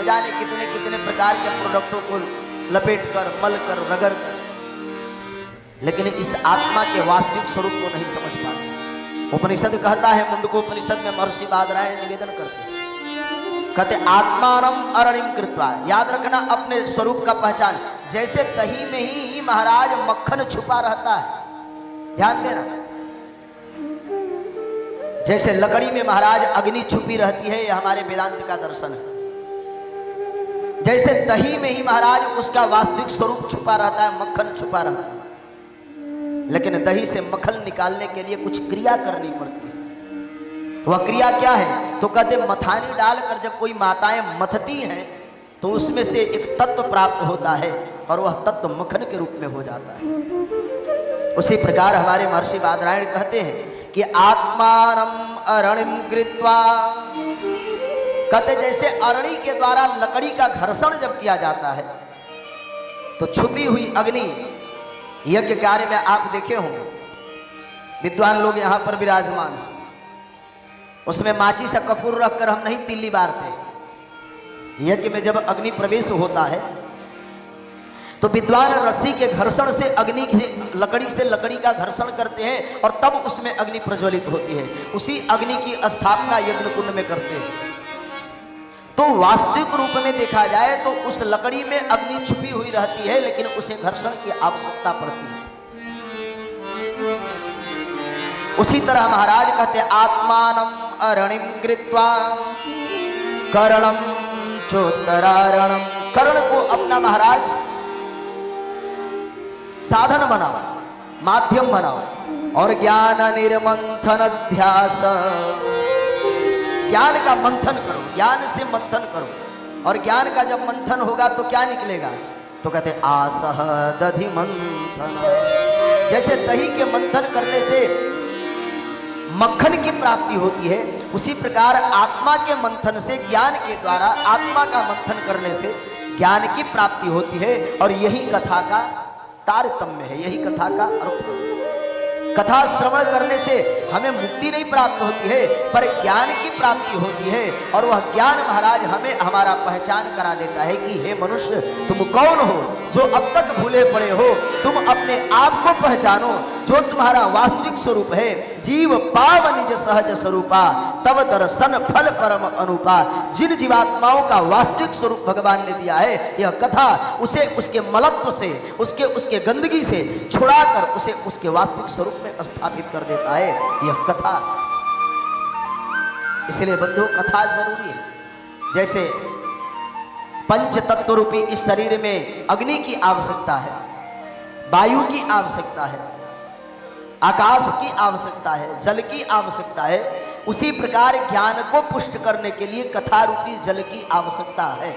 जाने कितने कितने प्रकार के प्रोडक्टों को लपेट कर, मल कर, रगड़ कर, लेकिन इस आत्मा के वास्तविक स्वरूप को नहीं समझ पाते। उपनिषद कहता है, मुंडकोपनिषद में महर्षि बादरायण निवेदन करते हैं, कहते आत्मानम अरणिम कृत्वा, याद रखना अपने स्वरूप का पहचान। जैसे दही में ही महाराज मक्खन छुपा रहता है, ध्यान देना, जैसे लकड़ी में महाराज अग्नि छुपी रहती है, यह हमारे वेदांत का दर्शन है। जैसे दही में ही महाराज उसका वास्तविक स्वरूप छुपा रहता है, मक्खन छुपा रहता है, लेकिन दही से मक्खन निकालने के लिए कुछ क्रिया करनी पड़ती है। वह क्रिया क्या है? तो कहते मथानी डालकर जब कोई माताएं मथती हैं तो उसमें से एक तत्व प्राप्त होता है और वह तत्व मक्खन के रूप में हो जाता है। उसी प्रकार हमारे महर्षि बादरायण कहते हैं कि आत्मानम अरणिम कृत्वा, कहते जैसे अरणी के द्वारा लकड़ी का घर्षण जब किया जाता है तो छुपी हुई अग्नि, यज्ञ कार्य में आप देखे होंगे, विद्वान लोग यहाँ पर विराजमान हैं, उसमें माची सा कपूर रखकर हम नहीं तिल्ली बारते। यज्ञ में जब अग्नि प्रवेश होता है तो विद्वान रस्सी के घर्षण से अग्नि की लकड़ी से लकड़ी का घर्षण करते हैं और तब उसमें अग्नि प्रज्वलित होती है। उसी अग्नि की स्थापना यज्ञ कुंड में करते हैं। तो वास्तविक रूप में देखा जाए तो उस लकड़ी में अग्नि छुपी हुई रहती है, लेकिन उसे घर्षण की आवश्यकता पड़ती है। उसी तरह महाराज कहते आत्मानम अरणिम कृत्वा करणम चोत्तरारणम, कर्ण को अपना महाराज साधन बनाओ, माध्यम बनाओ, और ज्ञान निर्मंथन अध्यास, ज्ञान का मंथन करो, ज्ञान से मंथन करो। और ज्ञान का जब मंथन होगा तो क्या निकलेगा? तो कहते आसह दधि मंथन, जैसे दही के मंथन करने से मक्खन की प्राप्ति होती है, उसी प्रकार आत्मा के मंथन से, ज्ञान के द्वारा आत्मा का मंथन करने से ज्ञान की प्राप्ति होती है। और यही कथा का तारतम्य है, यही कथा का अर्थ है। कथा श्रवण करने से हमें मुक्ति नहीं प्राप्त होती है, पर ज्ञान की प्राप्ति होती है। और वह ज्ञान महाराज हमें हमारा पहचान करा देता है कि हे मनुष्य, तुम कौन हो जो अब तक भूले पड़े हो। तुम अपने आप को पहचानो, जो तुम्हारा वास्तविक स्वरूप है। जीव पाव निज सहज स्वरूपा, तब दर्शन फल परम अनुपा। जिन जीवात्माओं का वास्तविक स्वरूप भगवान ने दिया है, यह कथा उसे उसके मलत्व से, उसके गंदगी से छुड़ाकर उसे उसके वास्तविक स्वरूप में स्थापित कर देता है, यह कथा। इसलिए बंधु, कथा जरूरी है। जैसे पंच तत्व रूपी इस शरीर में अग्नि की आवश्यकता है, वायु की आवश्यकता है, आकाश की आवश्यकता है, जल की आवश्यकता है, उसी प्रकार ज्ञान को पुष्ट करने के लिए कथा रूपी जल की आवश्यकता है।